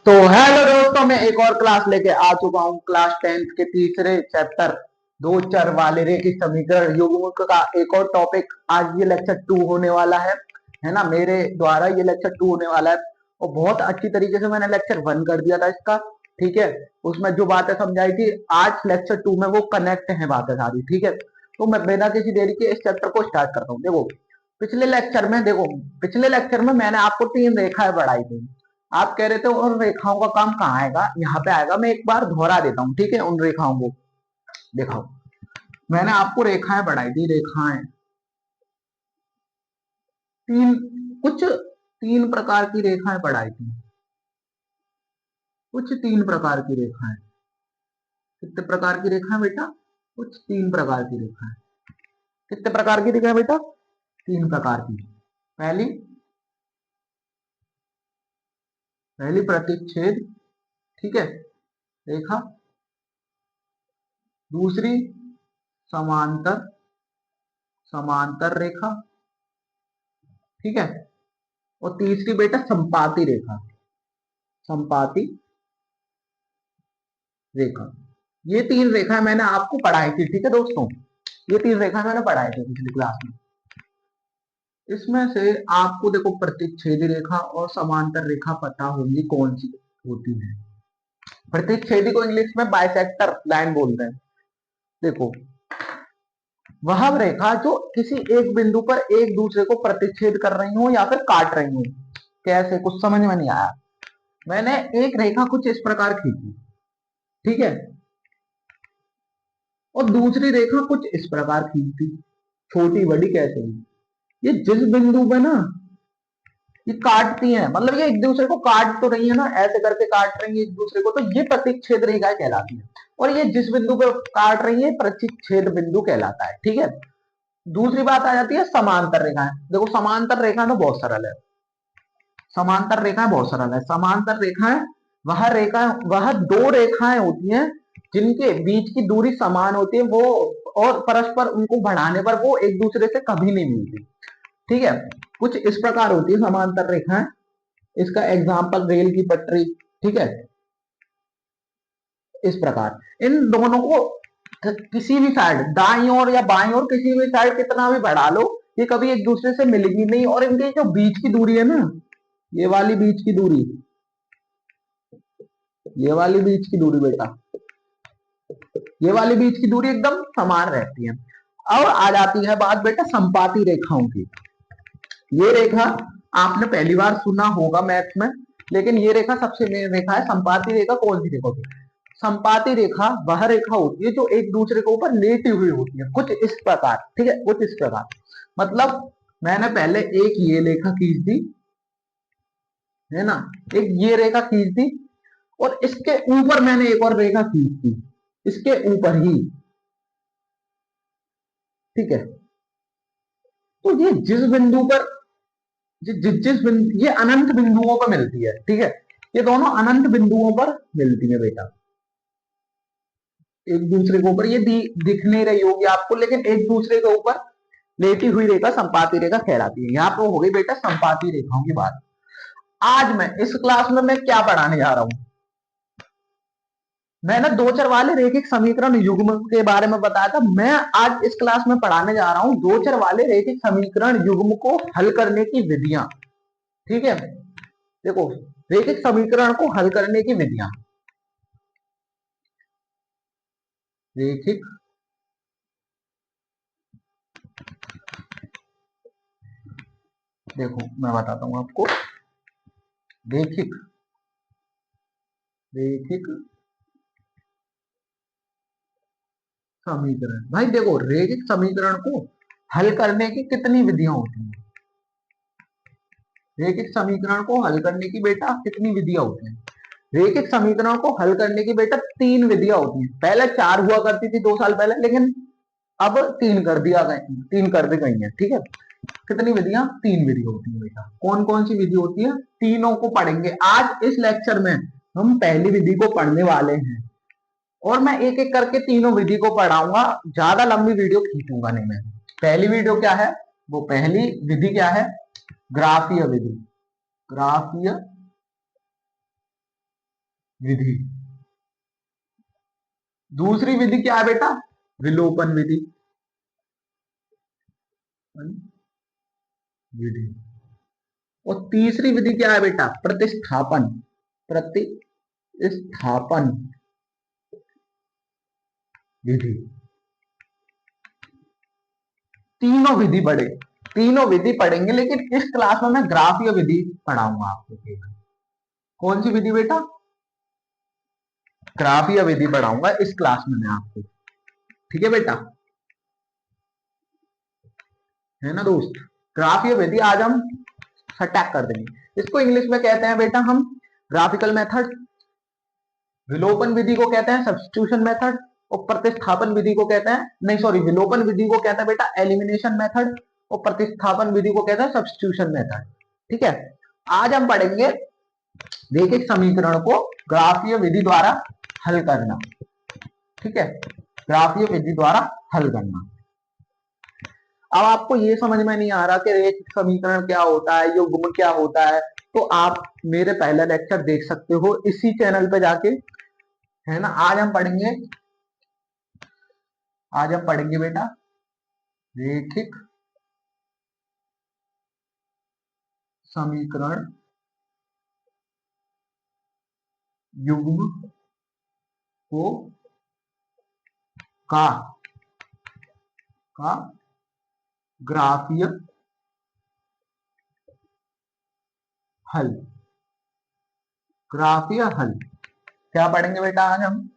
तो हेलो दोस्तों, मैं एक और क्लास लेके आ चुका हूँ। क्लास 10th के तीसरे चैप्टर दो चर वाले रेखिक समीकरण युग्मक का एक और टॉपिक। आज ये लेक्चर 2 होने वाला है ना। मेरे द्वारा ये लेक्चर 2 होने वाला है और बहुत अच्छी तरीके से मैंने लेक्चर 1 कर दिया था इसका। ठीक है, उसमें जो बातें समझाई थी आज लेक्चर 2 में वो कनेक्ट है बातें सारी। ठीक है, तो मैं बिना किसी देरी के इस चैप्टर को स्टार्ट करता हूँ। पिछले लेक्चर में मैंने आपको 3 रेखाएं बढ़ाई थी। आप कह रहे थे उन रेखाओं का काम कहाँ आएगा, यहाँ पे आएगा। मैं एक बार दोहरा देता हूँ, ठीक है। उन रेखाओं को दिखाओ। मैंने आपको रेखाएं बढ़ाई थी, रेखाएं तीन, कुछ 3 प्रकार की रेखाएं बढ़ाई थी। कुछ 3 प्रकार की रेखाएं। कितने प्रकार की रेखाएं बेटा? कुछ 3 प्रकार की रेखाएं। कितने प्रकार की रेखाएं बेटा? 3 प्रकार की। पहली पहली प्रतिच्छेद, ठीक है, रेखा। दूसरी समांतर समांतर रेखा, ठीक है। और तीसरी बेटा संपाती रेखा। संपाती रेखा। ये 3 रेखाएं मैंने आपको पढ़ाई थी, ठीक है दोस्तों। ये 3 रेखाएं मैंने पढ़ाई थी पिछली क्लास में। इसमें से आपको देखो प्रतिच्छेदी रेखा और समांतर रेखा पता होंगी कौन सी होती है। प्रतिच्छेदी को इंग्लिश में बाइसेक्टर लाइन बोलते हैं। देखो, वह रेखा जो किसी एक बिंदु पर एक दूसरे को प्रतिच्छेद कर रही हो या फिर काट रही हो। कैसे, कुछ समझ में नहीं आया। मैंने एक रेखा कुछ इस प्रकार खींची, ठीक है, और दूसरी रेखा कुछ इस प्रकार खींचती, छोटी बड़ी कैसे भी। ये जिस बिंदु पे ना ये काटती हैं, मतलब ये एक दूसरे को काट तो रही है ना, ऐसे करके काट रही है एक दूसरे को, तो ये प्रतिच्छेद रेखा कहलाती है। और ये जिस बिंदु पे काट रही है प्रतिच्छेद बिंदु कहलाता है, ठीक है। दूसरी बात आ जाती है समांतर रेखाएं। देखो समांतर रेखा तो बहुत सरल है। समांतर रेखाएं वह 2 रेखाएं होती हैं जिनके बीच की दूरी समान होती है, वो और परस्पर उनको बढ़ाने पर वो एक दूसरे से कभी नहीं मिलती, ठीक है। कुछ इस प्रकार होती है समांतर रेखाएं। इसका एग्जाम्पल रेल की पटरी, ठीक है। इस प्रकार इन दोनों को किसी भी साइड, दाईं ओर या बाईं ओर, किसी भी साइड कितना भी बढ़ा लो, ये कभी एक दूसरे से मिलेगी नहीं। और इनके जो बीच की दूरी है ना, ये वाली बीच की दूरी, ये वाली बीच की दूरी बेटा, ये वाली बीच की दूरी एकदम समान रहती है। और आ जाती है बात बेटा संपाती रेखाओं की। ये रेखा आपने पहली बार सुना होगा मैथ में, लेकिन ये रेखा सबसे मेन रेखा है। संपाती रेखा कौन सी रेखा होती है? संपाती रेखा वह रेखा होती है जो एक दूसरे के ऊपर लेटी हुई होती है, कुछ इस प्रकार, ठीक है, कुछ इस प्रकार। मतलब मैंने पहले एक ये रेखा खींच दी, है ना, एक ये रेखा खींच दी, और इसके ऊपर मैंने एक और रेखा खींच दी, इसके ऊपर ही, ठीक है। तो ये जिस बिंदु पर जिस बिंदु, ये अनंत बिंदुओं पर मिलती है, ठीक है। ये दोनों अनंत बिंदुओं पर मिलती है बेटा, एक दूसरे के ऊपर। ये दिख नहीं रही होगी आपको, लेकिन एक दूसरे के ऊपर लेटी हुई रेखा संपाती रेखा कहलाती है। यहाँ पे हो गई बेटा संपाती रेखाओं की बात। आज मैं इस क्लास में मैं क्या पढ़ाने जा रहा हूं? मैंने 2 चर वाले रेखिक समीकरण युग्म के बारे में बताया था। मैं आज इस क्लास में पढ़ाने जा रहा हूं 2 चर वाले रेखिक समीकरण युग्म को हल करने की विधियां, ठीक है। देखो, रेखिक समीकरण को हल करने की विधियां। रेखिक देखो मैं बताता हूं आपको। रेखिक रेखिक समीकरण, भाई देखो, रेखिक समीकरण को हल करने की कितनी विधियां होती हैं? रेखिक समीकरण को हल करने की बेटा कितनी विधियां होती हैं? रेखिक समीकरणों को हल करने की बेटा 3 विधियां होती हैं। पहले 4 हुआ करती थी 2 साल पहले, लेकिन अब 3 कर दिया गए, 3 कर दी गई है, ठीक है। कितनी विधियां? 3 विधि होती है बेटा। कौन कौन सी विधि होती है? तीनों को पढ़ेंगे आज इस लेक्चर में। हम पहली विधि को पढ़ने वाले हैं और मैं एक एक करके तीनों विधि को पढ़ाऊंगा। ज्यादा लंबी वीडियो खींचूंगा नहीं मैं। पहली वीडियो क्या है, वो पहली विधि क्या है? ग्राफीय विधि। ग्राफीय विधि। दूसरी विधि क्या है बेटा? विलोपन विधि। विधि। और तीसरी विधि क्या है बेटा? प्रतिस्थापन। प्रतिस्थापन विधि। तीनों विधि पढ़े, तीनों विधि पढ़ेंगे, लेकिन इस क्लास में मैं ग्राफीय विधि पढ़ाऊंगा आपको केवल। कौन सी विधि बेटा? ग्राफीय विधि पढ़ाऊंगा इस क्लास में मैं आपको। ठीक है बेटा, है ना दोस्त? ग्राफीय विधि आज हम अटैक कर देंगे। इसको इंग्लिश में कहते हैं बेटा हम ग्राफिकल मेथड। विलोपन विधि को कहते हैं सब्स्टिट्यूशन मेथड। और प्रतिस्थापन विधि को कहते हैं, नहीं सॉरी, विलोपन विधि को कहते हैं बेटा एलिमिनेशन मेथड। और प्रतिस्थापन विधि को कहते हैं सब्स्टिट्यूशन मेथड। ठीक है, आज हम पढ़ेंगे रैखिक समीकरण को ग्राफीय विधि द्वारा हल करना। ठीक है, ग्राफीय विधि द्वारा हल करना। अब आपको ये समझ में नहीं आ रहा कि रैखिक समीकरण क्या होता है, युग्म क्या होता है, तो आप मेरे पहला लेक्चर देख सकते हो इसी चैनल पे जाके, है ना। आज हम पढ़ेंगे बेटा रैखिक समीकरण युग्म को का ग्राफीय हल। ग्राफीय हल क्या पढ़ेंगे बेटा आज हम?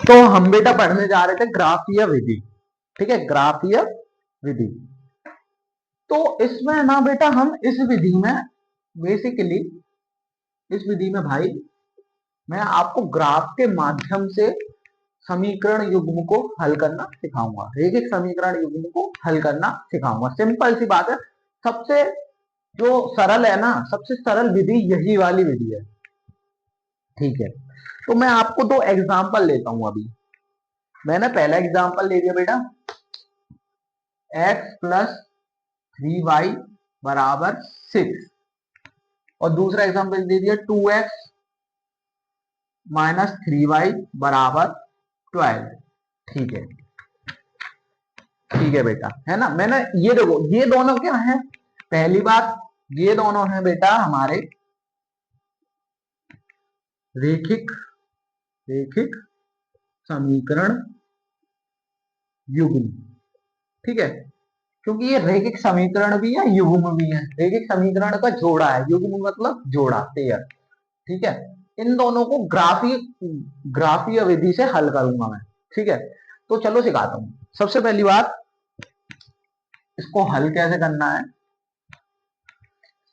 तो हम बेटा पढ़ने जा रहे थे ग्राफीय विधि। ठीक है, ग्राफीय विधि। तो इसमें ना बेटा हम इस विधि में बेसिकली, इस विधि में भाई मैं आपको ग्राफ के माध्यम से समीकरण युग्म को हल करना सिखाऊंगा। रैखिक समीकरण युग्म को हल करना सिखाऊंगा। सिंपल सी बात है, सबसे जो सरल है ना, सबसे सरल विधि यही वाली विधि है। ठीक है, तो मैं आपको दो एग्जांपल लेता हूं। अभी मैंने पहला एग्जांपल ले लिया बेटा, x प्लस 3y बराबर 6, और दूसरा एग्जांपल दे दिया 2x माइनस 3y बराबर 12। ठीक है, ठीक है बेटा, है ना। मैंने ये देखो, ये दोनों क्या है? पहली बात, ये दोनों है बेटा हमारे रैखिक समीकरण युग्म। ठीक है, क्योंकि ये रैखिक समीकरण भी है, युग्म भी है। रैखिक समीकरण का जोड़ा है, युग्म मतलब जोड़ा, पेयर। ठीक है, इन दोनों को ग्राफीय विधि से हल करूंगा मैं। ठीक है, तो चलो सिखाता हूं। सबसे पहली बात, इसको हल कैसे करना है।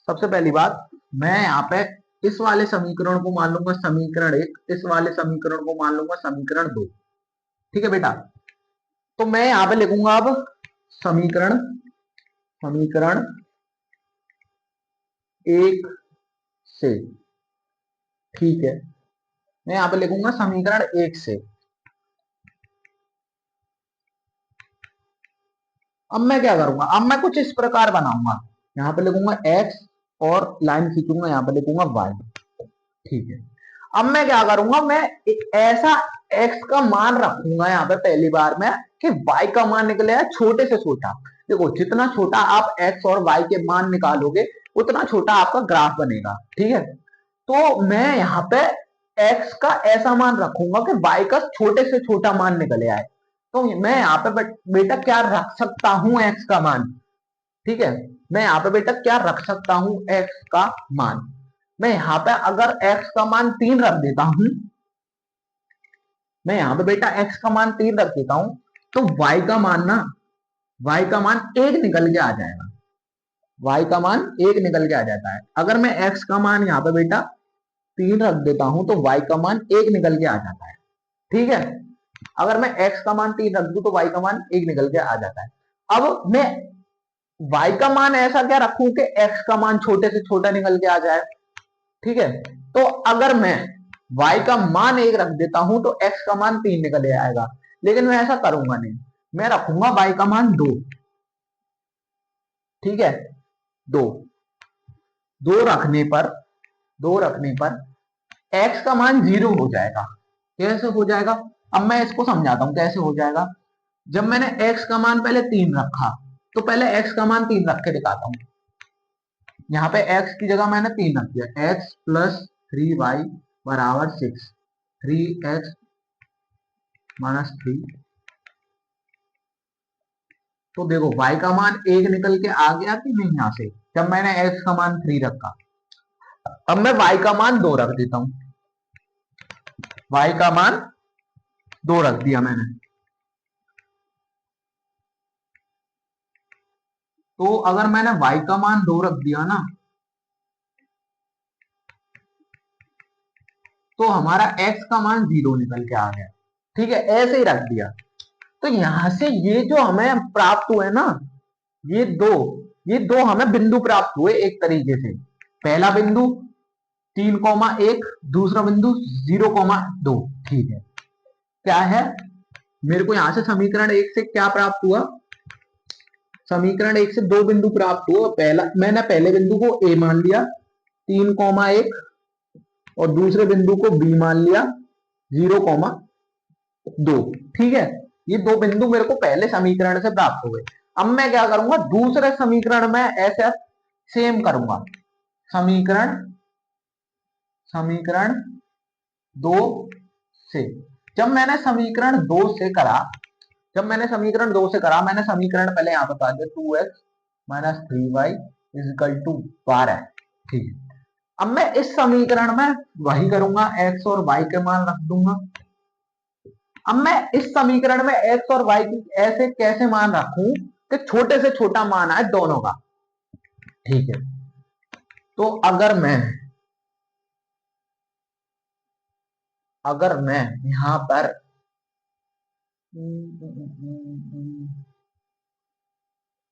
सबसे पहली बात, मैं यहाँ पे इस वाले समीकरण को मान लूंगा समीकरण 1, इस वाले समीकरण को मान लूंगा समीकरण 2। ठीक है बेटा, तो मैं यहाँ पे लिखूंगा अब समीकरण 1 से। ठीक है, मैं यहाँ पे लिखूंगा समीकरण 1 से। अब मैं क्या करूंगा, अब मैं कुछ इस प्रकार बनाऊंगा। यहाँ पे लिखूंगा x और लाइन खींचूंगा, यहाँ पे लिखूंगा y। ठीक है, अब मैं क्या करूंगा, मैं एक ऐसा x का मान रखूंगा यहाँ पे पहली बार में कि y का मान निकलेगा छोटे से छोटा। देखो, जितना छोटा आप x और y के मान निकालोगे उतना छोटा आपका ग्राफ बनेगा। ठीक है, तो मैं यहाँ पे x का ऐसा मान रखूंगा कि y का छोटे से छोटा मान निकले आए। तो मैं यहाँ पे बेटा क्या रख सकता हूं, x का मान। ठीक है, मैं यहाँ पे बेटा क्या रख सकता हूं, x का मान। मैं यहाँ पे अगर x का मान 3 रख देता हूं, मैं यहाँ पे बेटा x का मान 3 रख देता हूं, तो y का मान ना, y का मान 1 निकल के आ जाएगा। y का मान 1 निकल के आ जाता है। अगर मैं x का मान यहाँ पे बेटा 3 रख देता हूं, तो y का मान 1 निकल के आ जाता है। ठीक है, अगर मैं x का मान 3 रख दूं तो y का मान 1 निकल के आ जाता है। अब मैं y का मान ऐसा क्या रखूं कि x का मान छोटे से छोटा निकल के आ जाए। ठीक है, तो अगर मैं y का मान 1 रख देता हूं तो x का मान 3 निकल आएगा, लेकिन मैं ऐसा करूंगा नहीं, मैं रखूंगा y का मान 2। ठीक है, 2 रखने पर 2 रखने पर x का मान 0 हो जाएगा। कैसे हो जाएगा? अब मैं इसको समझाता हूं कैसे हो जाएगा। जब मैंने x का मान पहले 3 रखा, तो पहले x का मान 3 रख के दिखाता हूं। यहाँ पे x की जगह मैंने 3 रख दिया, x प्लस 3y बराबर 6, 3x माइनस 3। तो देखो y का मान 1 निकल के आ गया कि नहीं यहाँ से, जब मैंने x का मान 3 रखा। अब मैं y का मान 2 रख देता हूं, y का मान 2 रख दिया मैंने। तो अगर मैंने y का मान 2 रख दिया ना, तो हमारा x का मान 0 निकल के आ गया। ठीक है, ऐसे ही रख दिया। तो यहां से ये जो हमें प्राप्त हुए ना, ये दो हमें बिंदु प्राप्त हुए एक तरीके से। पहला बिंदु 3,1, दूसरा बिंदु 0,2। ठीक है, क्या है, मेरे को यहां से समीकरण 1 से क्या प्राप्त हुआ? समीकरण 1 से 2 बिंदु प्राप्त हुआ। पहला, मैंने पहले बिंदु को a मान लिया 3,1, और दूसरे बिंदु को b मान लिया 0,2। ठीक है, ये 2 बिंदु मेरे को पहले समीकरण से प्राप्त हो गए। अब मैं क्या करूंगा, दूसरे समीकरण में ऐसा सेम करूंगा। समीकरण 2 से, जब मैंने समीकरण 2 से करा, मैंने समीकरण पहले यहां बता दिया 2x minus 3y is equal to 12। ठीक है, अब मैं इस समीकरण में वही करूंगा, x और y के मान रख दूंगा। अब मैं इस समीकरण में x और y की ऐसे कैसे मान रखूं कि छोटे से छोटा मान आए दोनों का। ठीक है, तो अगर मैं यहां पर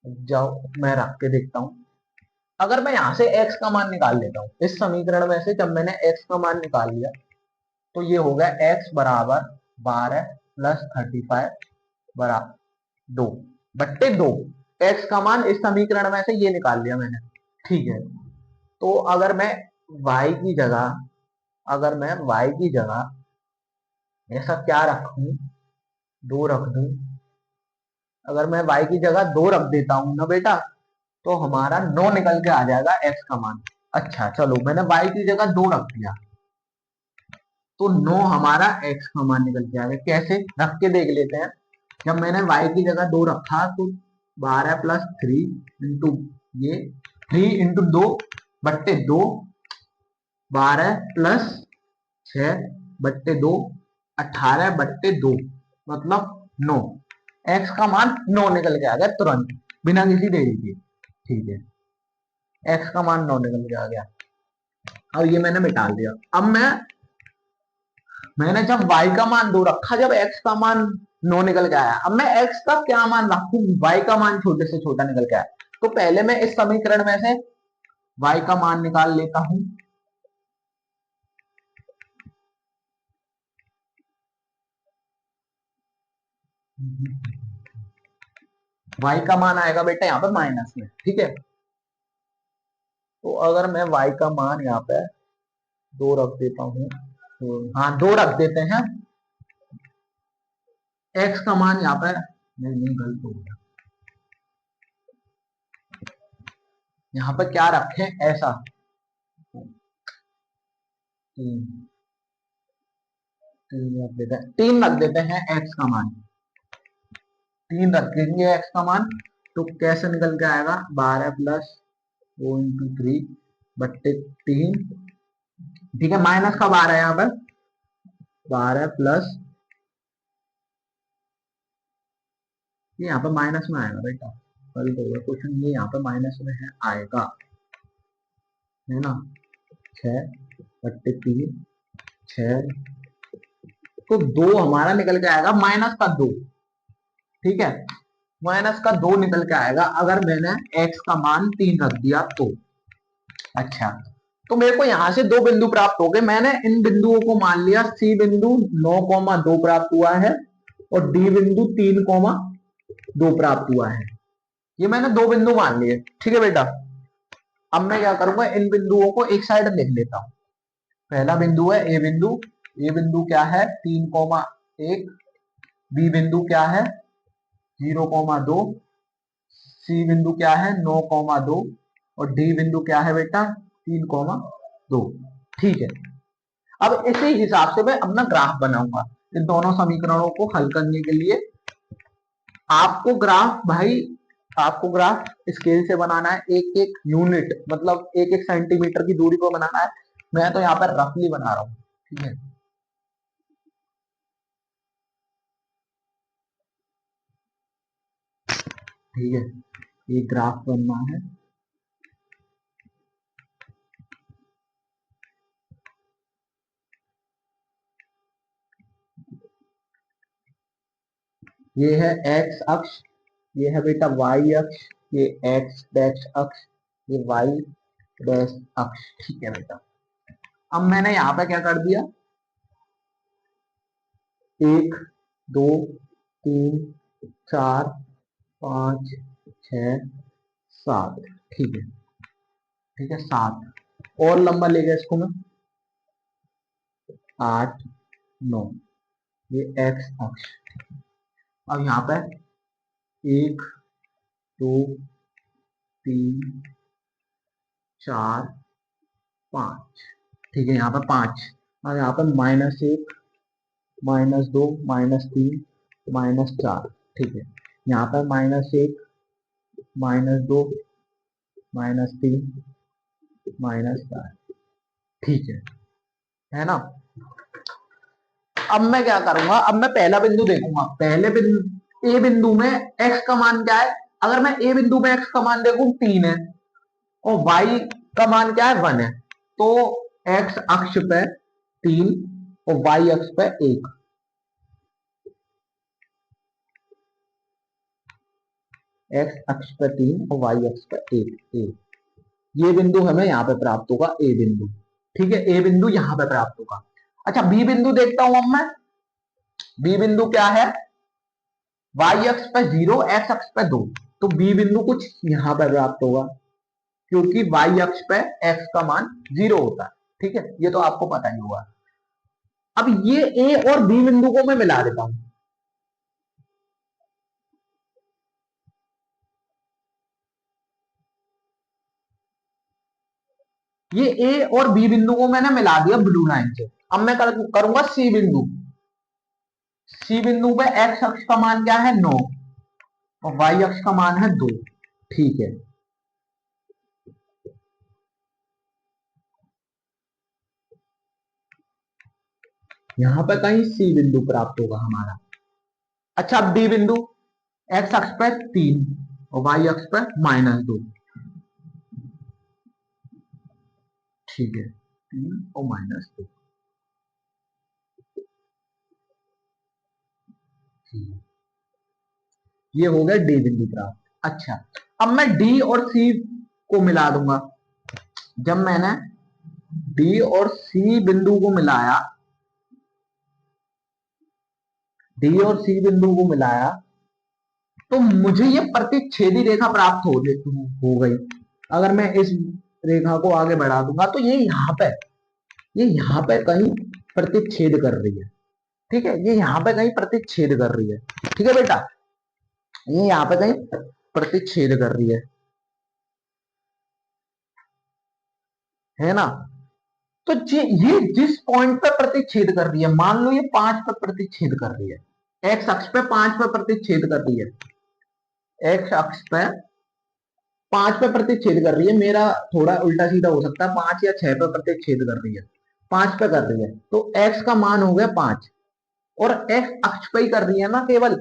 जाओ, मैं रख के देखता हूं। अगर मैं यहां से x का मान निकाल लेता हूं, इस समीकरण में से जब मैंने x का मान निकाल लिया, तो ये हो गया x बराबर 12 प्लस 35 बराबर 2 बट्टे 2। x का मान इस समीकरण में से ये निकाल लिया मैंने। ठीक है, तो अगर मैं y की जगह ऐसा क्या रखूं, 2 रख दूं। अगर मैं y की जगह 2 रख देता हूं ना बेटा, तो हमारा 9 निकल के आ जाएगा x का मान। अच्छा चलो, मैंने y की जगह 2 रख दिया, तो 9 हमारा x का मान निकल के आ गया। कैसे, रख के देख लेते हैं। जब मैंने y की जगह 2 रखा, तो 12 प्लस 3 इंटू ये 3 इंटू 2 बट्टे 2, 12 प्लस 6 बट्टे 2, 18 बट्टे 2, मतलब 9। x का मान 9 निकल के आ गया तुरंत, बिना किसी देरी के। ठीक है, x का मान 9 निकल के आ गया। अब ये मैंने मिटा दिया। अब मैंने जब y का मान 2 रखा, जब x का मान 9 निकल के आया, अब मैं x का क्या मान रखूं, y का मान छोटे से छोटा निकल के आया, तो पहले मैं इस समीकरण में से y का मान निकाल लेता हूं। y का मान आएगा बेटा यहाँ पे माइनस में। ठीक है, तो अगर मैं y का मान यहाँ पे 2 रख देता हूँ, तो हाँ 2 रख देते हैं। x का मान यहाँ पे नहीं गलत हो गया, यहाँ पे क्या रखें, ऐसा 3 रख देते हैं x का मान। 3 रखेंगे x का मान, तो कैसे निकल के आएगा, 12 प्लस 2 इंटू 3 बट्टे 3। ठीक है, माइनस का 12 यहाँ पर, 12 प्लस, ये यहाँ पे माइनस में आएगा बेटा, कल तो क्वेश्चन ये यहाँ पे माइनस में है आएगा, है ना। 6 बट्टे 3, 6, तो 2 हमारा निकल के आएगा माइनस का 2। ठीक है, माइनस का 2 निकल के आएगा अगर मैंने x का मान 3 रख दिया तो। अच्छा, तो मेरे को यहां से 2 बिंदु प्राप्त हो गए। मैंने इन बिंदुओं को मान लिया, c बिंदु 9,2 प्राप्त हुआ है और d बिंदु 3,2 प्राप्त हुआ है। ये मैंने 2 बिंदु मान लिए। ठीक है बेटा, अब मैं क्या करूंगा, इन बिंदुओं को एक साइड लिख लेता हूं। पहला बिंदु है ए बिंदु क्या है 3,1, बी बिंदु क्या है 0,2, सी बिंदु क्या है 9,2 और डी बिंदु क्या है बेटा 3,2। ठीक है, अब इसी हिसाब से मैं अपना ग्राफ बनाऊंगा इन दोनों समीकरणों को हल करने के लिए। आपको ग्राफ भाई, आपको ग्राफ स्केल से बनाना है, एक एक यूनिट मतलब एक एक सेंटीमीटर की दूरी को बनाना है। मैं तो यहाँ पर रफली बना रहा हूँ। ठीक है, ठीक है, ये ग्राफ बनना है। ये है एक्स अक्ष, ये है बेटा वाई अक्ष, ये एक्स डैश अक्ष, ये वाई डैश अक्ष। ठीक है बेटा, अब मैंने यहाँ पे क्या कर दिया, 1 2 3 4 5 6 7। ठीक है, ठीक है 7 और लंबा ले गया इसको मैं 8 9, ये एक्स अक्ष। अब यहाँ पे 1 2 3 4 5। ठीक है, यहाँ पे 5 और यहाँ पे -1 -2 -3 -4। ठीक है, यहाँ पे -1 -2 -3 -4। ठीक है ना। अब मैं क्या करूंगा, अब मैं पहला बिंदु देखूंगा, पहले बिंदु ए बिंदु में एक्स का मान क्या है। अगर मैं ए बिंदु में एक्स का मान देखूं 3 है और वाई का मान क्या है 1 है, तो एक्स अक्ष पे 3 और वाई अक्ष पे 1। एक्स अक्ष पे 3 और वाई अक्ष पे 1। ये बिंदु हमें यहाँ पे प्राप्त होगा, ए बिंदु। ठीक है, ए बिंदु यहाँ पे प्राप्त होगा। अच्छा, बी बिंदु देखता हूं अब मैं। बी बिंदु क्या है, वाई अक्ष पे 0 एक्स अक्ष पे 2, तो बी बिंदु कुछ यहाँ पर प्राप्त होगा क्योंकि वाई अक्ष पे एक्स का मान 0 होता है। ठीक है, ये तो आपको पता ही होगा। अब ये ए और बी बिंदु को मैं मिला देता हूं। ये ए और बी बिंदु को मैंने मिला दिया ब्लू लाइन से। अब मैं करूंगा सी बिंदु। सी बिंदु पे एक्स अक्ष का मान क्या है 9 और वाई अक्ष का मान है 2। ठीक है, यहां पर कहीं सी बिंदु प्राप्त होगा हमारा। अच्छा, अब डी बिंदु, एक्स अक्ष पर 3 और वाई अक्ष पर -2। ठीक है, 3 और -2। ये हो गया डी बिंदु प्राप्त। अच्छा, अब मैं डी और सी को मिला दूंगा। जब मैंने डी और सी बिंदु को मिलाया, डी और सी बिंदु को मिलाया, तो मुझे ये प्रतिच्छेदी रेखा प्राप्त हो गई। अगर मैं इस रेखा को आगे बढ़ा दूंगा तो ये यहाँ पे कहीं प्रतिच्छेद कर रही है। ठीक है, ये यहाँ पे कहीं प्रतिच्छेद कर रही है। ठीक है बेटा, ये यहाँ पे कहीं प्रतिच्छेद कर रही है ना। तो ये जिस पॉइंट पे प्रतिच्छेद कर रही है, मान लो ये 5 पे प्रतिच्छेद कर रही है, एक्स अक्ष पे 5 पे प्रतिच्छेद कर रही है, एक्स अक्ष पे 5 पे प्रतिच्छेद कर रही है। मेरा थोड़ा उल्टा सीधा हो सकता है, 5 या 6 पे प्रतिच्छेद कर रही है, 5 पे कर रही है, तो एक्स का मान हो गया 5 और एक्स अक्ष पे ही कर रही है ना केवल,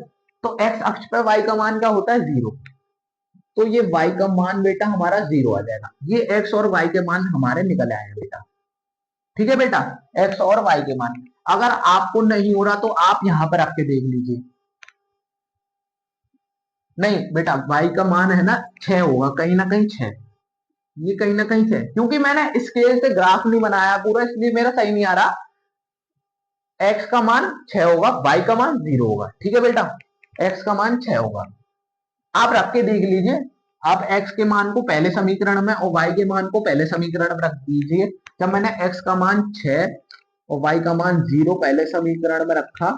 तो एक्स अक्ष पे वाई का मान क्या होता है 0। तो ये y का मान बेटा हमारा 0 आ जाएगा। ये x और y के मान हमारे निकल आए बेटा। ठीक है बेटा, x और y के मान। अगर आपको नहीं हो रहा तो आप यहां पर रख के देख लीजिए। नहीं बेटा, y का मान है ना 6 होगा, कहीं ना कहीं 6, ये कहीं ना कहीं 6, क्योंकि मैंने स्केल से ग्राफ नहीं बनाया पूरा, इसलिए मेरा सही नहीं आ रहा। x का मान 6 होगा, y का मान 0 होगा। ठीक है बेटा, x का मान 6 होगा। आप रख के देख लीजिए। आप x के मान को पहले समीकरण में और y के मान को पहले समीकरण में रख दीजिए, जब मैंने x का मान 6 और y का मान 0 पहले समीकरण में रखा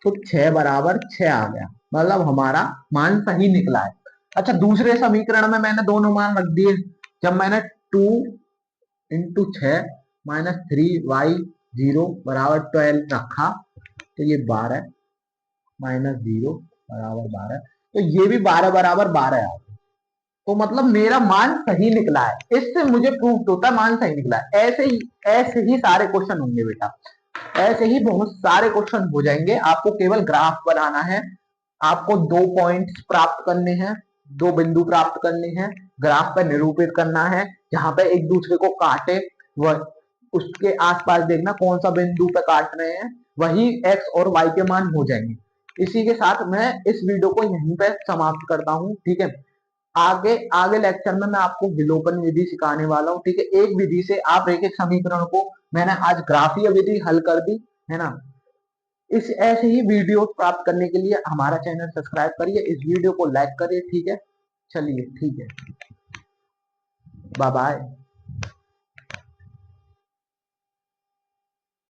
तो 6 बराबर 6 आ गया, मतलब हमारा मान सही निकला है। अच्छा, दूसरे समीकरण में मैंने दोनों मान रख दिए। जब मैंने 2 इंटू 6 माइनस 3y0 बराबर 12 रखा तो ये 12 माइनस 0 बराबर 12, तो ये भी 12 बराबर 12 आ गया। तो मतलब मेरा मान सही निकला है, इससे मुझे प्रूफ होता है मान सही निकला है। ऐसे ही सारे क्वेश्चन होंगे बेटा, ऐसे ही बहुत सारे क्वेश्चन हो जाएंगे। आपको केवल ग्राफ बनाना है, आपको 2 पॉइंट्स प्राप्त करने हैं, 2 बिंदु प्राप्त करने हैं, ग्राफ पर निरूपित करना है, जहां पे एक दूसरे को काटे वह उसके आसपास देखना कौन सा बिंदु पे काट रहे हैं, वही x और y के मान हो जाएंगे। इसी के साथ मैं इस वीडियो को यहीं पे समाप्त करता हूँ, ठीक है। आगे आगे लेक्चर में मैं आपको विलोपन विधि सिखाने वाला हूँ, ठीक है। एक विधि से आप एक एक समीकरण को, मैंने आज ग्राफीय विधि हल कर दी है ना। इस ऐसे ही वीडियो प्राप्त करने के लिए हमारा चैनल सब्सक्राइब करिए, इस वीडियो को लाइक करिए, ठीक है। चलिए ठीक है, बाय बाय।